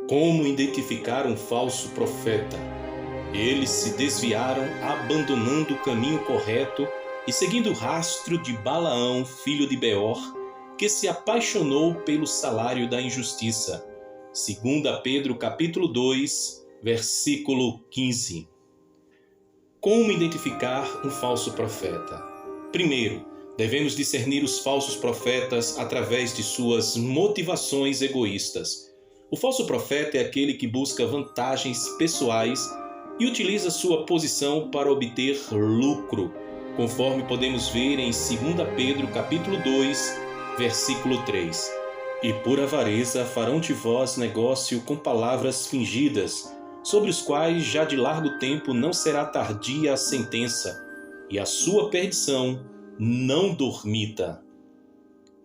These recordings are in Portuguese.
Como identificar um falso profeta? Eles se desviaram, abandonando o caminho correto e seguindo o rastro de Balaão, filho de Beor, que se apaixonou pelo salário da injustiça. 2 Pedro capítulo 2, versículo 15. Como identificar um falso profeta? Primeiro, devemos discernir os falsos profetas através de suas motivações egoístas. O falso profeta é aquele que busca vantagens pessoais e utiliza sua posição para obter lucro, conforme podemos ver em 2 Pedro capítulo 2, versículo 3. E por avareza farão de vós negócio com palavras fingidas, sobre os quais já de largo tempo não será tardia a sentença, e a sua perdição não dormita.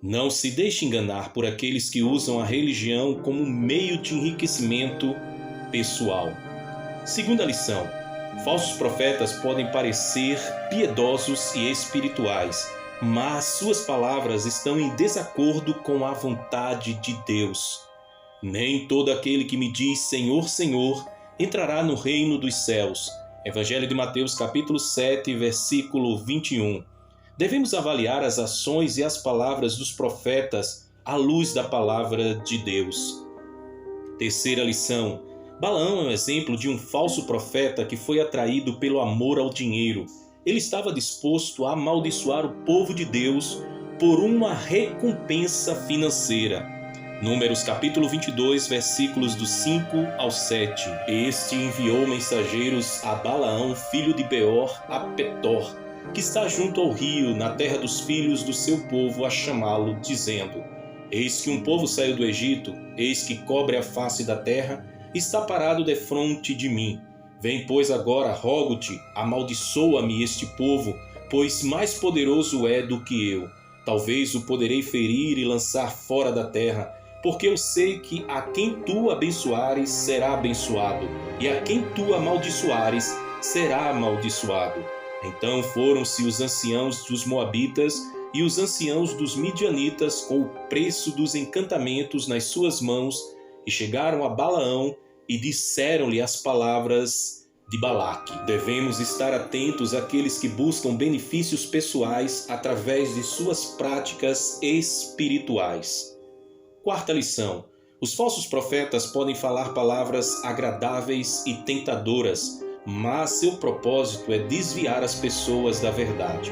Não se deixe enganar por aqueles que usam a religião como meio de enriquecimento pessoal. Segunda lição: falsos profetas podem parecer piedosos e espirituais, mas suas palavras estão em desacordo com a vontade de Deus. Nem todo aquele que me diz Senhor, Senhor, entrará no reino dos céus. Evangelho de Mateus capítulo 7, versículo 21. Devemos avaliar as ações e as palavras dos profetas à luz da palavra de Deus. Terceira lição: Balaão é um exemplo de um falso profeta que foi atraído pelo amor ao dinheiro. Ele estava disposto a amaldiçoar o povo de Deus por uma recompensa financeira. Números capítulo 22, versículos do 5 ao 7. Este enviou mensageiros a Balaão, filho de Beor, a Petor, que está junto ao rio, na terra dos filhos do seu povo, a chamá-lo, dizendo: Eis que um povo saiu do Egito, eis que cobre a face da terra, está parado defronte de mim. Vem, pois, agora, rogo-te, amaldiçoa-me este povo, pois mais poderoso é do que eu. Talvez o poderei ferir e lançar fora da terra, porque eu sei que a quem tu abençoares será abençoado, e a quem tu amaldiçoares será amaldiçoado. Então foram-se os anciãos dos Moabitas e os anciãos dos Midianitas com o preço dos encantamentos nas suas mãos, e chegaram a Balaão e disseram-lhe as palavras de Balaque. Devemos estar atentos àqueles que buscam benefícios pessoais através de suas práticas espirituais. Quarta lição: os falsos profetas podem falar palavras agradáveis e tentadoras, mas seu propósito é desviar as pessoas da verdade.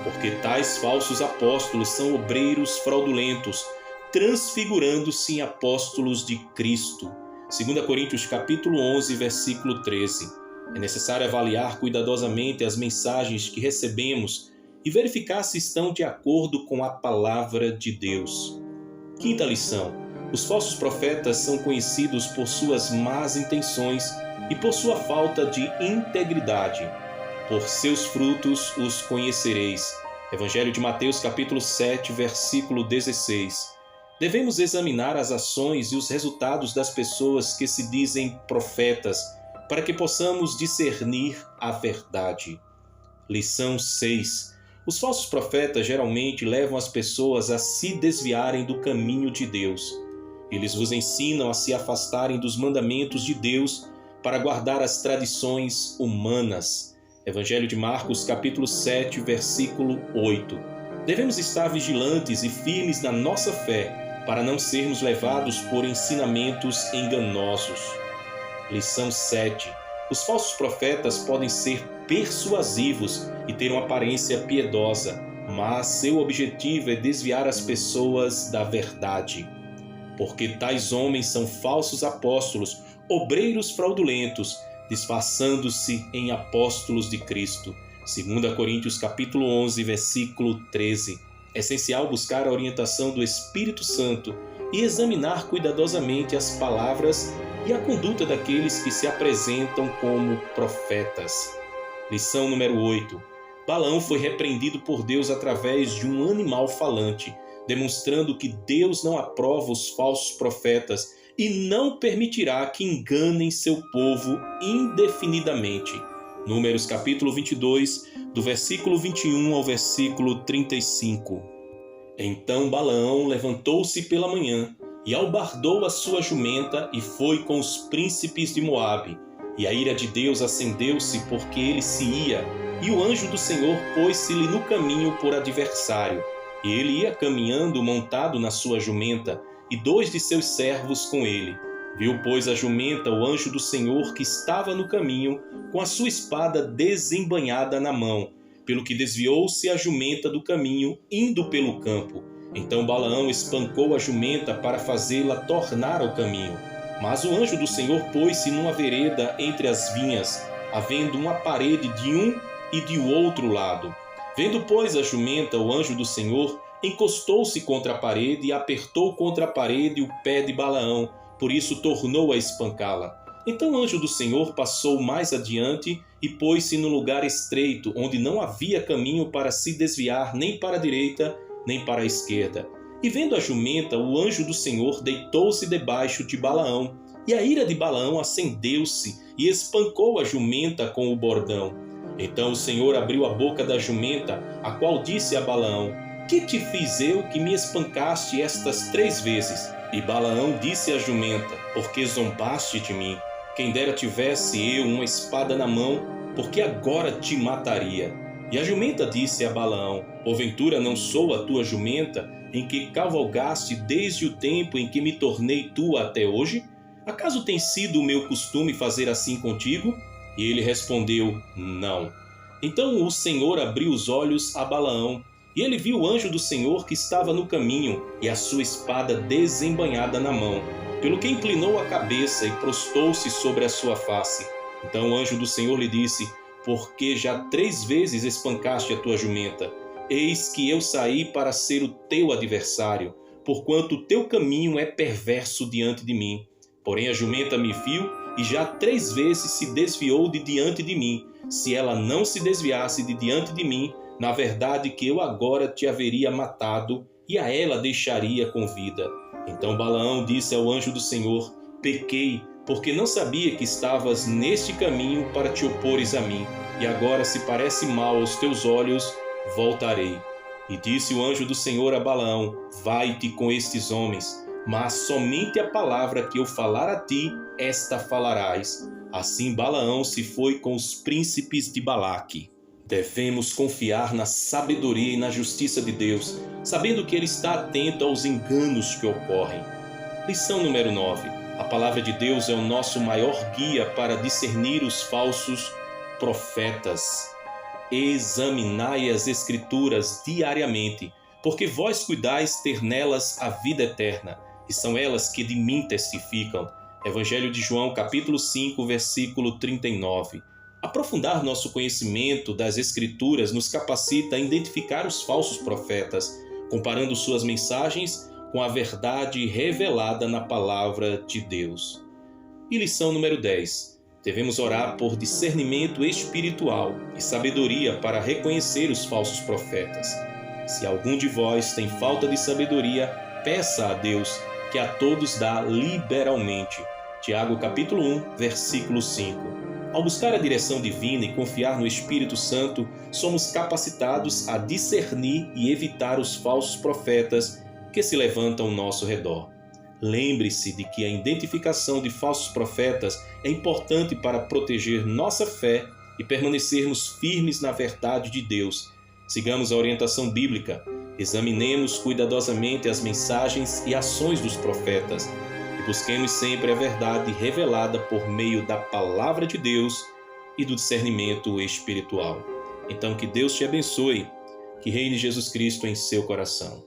Porque tais falsos apóstolos são obreiros fraudulentos, transfigurando-se em apóstolos de Cristo. 2 Coríntios capítulo 11, versículo 13. É necessário avaliar cuidadosamente as mensagens que recebemos e verificar se estão de acordo com a palavra de Deus. Quinta lição: os falsos profetas são conhecidos por suas más intenções e por sua falta de integridade. Por seus frutos os conhecereis. Evangelho de Mateus capítulo 7, versículo 16. Devemos examinar as ações e os resultados das pessoas que se dizem profetas, para que possamos discernir a verdade. Lição 6. Os falsos profetas geralmente levam as pessoas a se desviarem do caminho de Deus. Eles vos ensinam a se afastarem dos mandamentos de Deus para guardar as tradições humanas. Evangelho de Marcos, capítulo 7, versículo 8. Devemos estar vigilantes e firmes na nossa fé, para não sermos levados por ensinamentos enganosos. Lição 7. Os falsos profetas podem ser persuasivos e ter uma aparência piedosa, mas seu objetivo é desviar as pessoas da verdade. Porque tais homens são falsos apóstolos, obreiros fraudulentos, disfarçando-se em apóstolos de Cristo. 2 Coríntios capítulo 11, versículo 13. É essencial buscar a orientação do Espírito Santo e examinar cuidadosamente as palavras e a conduta daqueles que se apresentam como profetas. Lição número 8. Balaão foi repreendido por Deus através de um animal falante, demonstrando que Deus não aprova os falsos profetas e não permitirá que enganem seu povo indefinidamente. Números capítulo 22, do versículo 21 ao versículo 35. Então Balaão levantou-se pela manhã, e albardou a sua jumenta e foi com os príncipes de Moabe. E a ira de Deus acendeu-se porque ele se ia, e o anjo do Senhor pôs-se-lhe no caminho por adversário. E ele ia caminhando montado na sua jumenta, e 2 de seus servos com ele. Viu, pois, a jumenta o anjo do Senhor que estava no caminho, com a sua espada desembainhada na mão, pelo que desviou-se a jumenta do caminho, indo pelo campo. Então Balaão espancou a jumenta para fazê-la tornar ao caminho. Mas o anjo do Senhor pôs-se numa vereda entre as vinhas, havendo uma parede de um e de outro lado. Vendo, pois, a jumenta, o anjo do Senhor encostou-se contra a parede e apertou contra a parede o pé de Balaão, por isso tornou a espancá-la. Então o anjo do Senhor passou mais adiante e pôs-se no lugar estreito, onde não havia caminho para se desviar nem para a direita, nem para a esquerda. E vendo a jumenta, o anjo do Senhor deitou-se debaixo de Balaão, e a ira de Balaão acendeu-se e espancou a jumenta com o bordão. Então o Senhor abriu a boca da jumenta, a qual disse a Balaão: Que te fiz eu que me espancaste estas 3 vezes? E Balaão disse à jumenta: Porque zombaste de mim? Quem dera tivesse eu uma espada na mão, porque agora te mataria. E a jumenta disse a Balaão: Porventura não sou a tua jumenta, em que cavalgaste desde o tempo em que me tornei tua até hoje? Acaso tem sido o meu costume fazer assim contigo? E ele respondeu: Não. Então o Senhor abriu os olhos a Balaão, e ele viu o anjo do Senhor que estava no caminho, e a sua espada desembainhada na mão, pelo que inclinou a cabeça e prostou-se sobre a sua face. Então o anjo do Senhor lhe disse: Porque já 3 vezes espancaste a tua jumenta, eis que eu saí para ser o teu adversário, porquanto o teu caminho é perverso diante de mim. Porém a jumenta me viu e já 3 vezes se desviou de diante de mim. Se ela não se desviasse de diante de mim, na verdade que eu agora te haveria matado e a ela deixaria com vida. Então Balaão disse ao anjo do Senhor: Pequei, porque não sabia que estavas neste caminho para te opores a mim. E agora, se parece mal aos teus olhos, voltarei. E disse o anjo do Senhor a Balaão: Vai-te com estes homens, mas somente a palavra que eu falar a ti, esta falarás. Assim Balaão se foi com os príncipes de Balaque. Devemos confiar na sabedoria e na justiça de Deus, sabendo que Ele está atento aos enganos que ocorrem. Lição número 9. A palavra de Deus é o nosso maior guia para discernir os falsos profetas. Examinai as Escrituras diariamente, porque vós cuidais ter nelas a vida eterna, e são elas que de mim testificam. Evangelho de João, capítulo 5, versículo 39. Aprofundar nosso conhecimento das Escrituras nos capacita a identificar os falsos profetas, comparando suas mensagens com a verdade revelada na palavra de Deus. E lição número 10. Devemos orar por discernimento espiritual e sabedoria para reconhecer os falsos profetas. Se algum de vós tem falta de sabedoria, peça a Deus, que a todos dá liberalmente. Tiago capítulo 1, versículo 5. Ao buscar a direção divina e confiar no Espírito Santo, somos capacitados a discernir e evitar os falsos profetas que se levantam ao nosso redor. Lembre-se de que a identificação de falsos profetas é importante para proteger nossa fé e permanecermos firmes na verdade de Deus. Sigamos a orientação bíblica, examinemos cuidadosamente as mensagens e ações dos profetas e busquemos sempre a verdade revelada por meio da palavra de Deus e do discernimento espiritual. Então que Deus te abençoe, que reine Jesus Cristo em seu coração.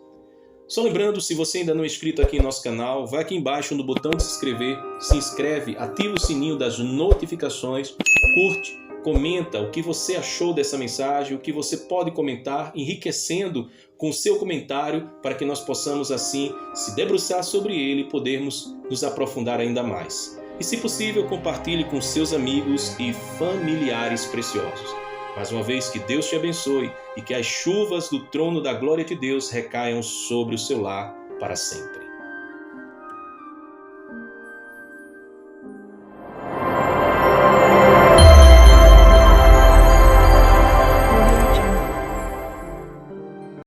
Só lembrando, se você ainda não é inscrito aqui em nosso canal, vai aqui embaixo no botão de se inscreve, ativa o sininho das notificações, curte, comenta o que você achou dessa mensagem, o que você pode comentar, enriquecendo com o seu comentário para que nós possamos assim se debruçar sobre ele e podermos nos aprofundar ainda mais. E se possível, compartilhe com seus amigos e familiares preciosos. Mais uma vez, que Deus te abençoe e que as chuvas do trono da glória de Deus recaiam sobre o seu lar para sempre.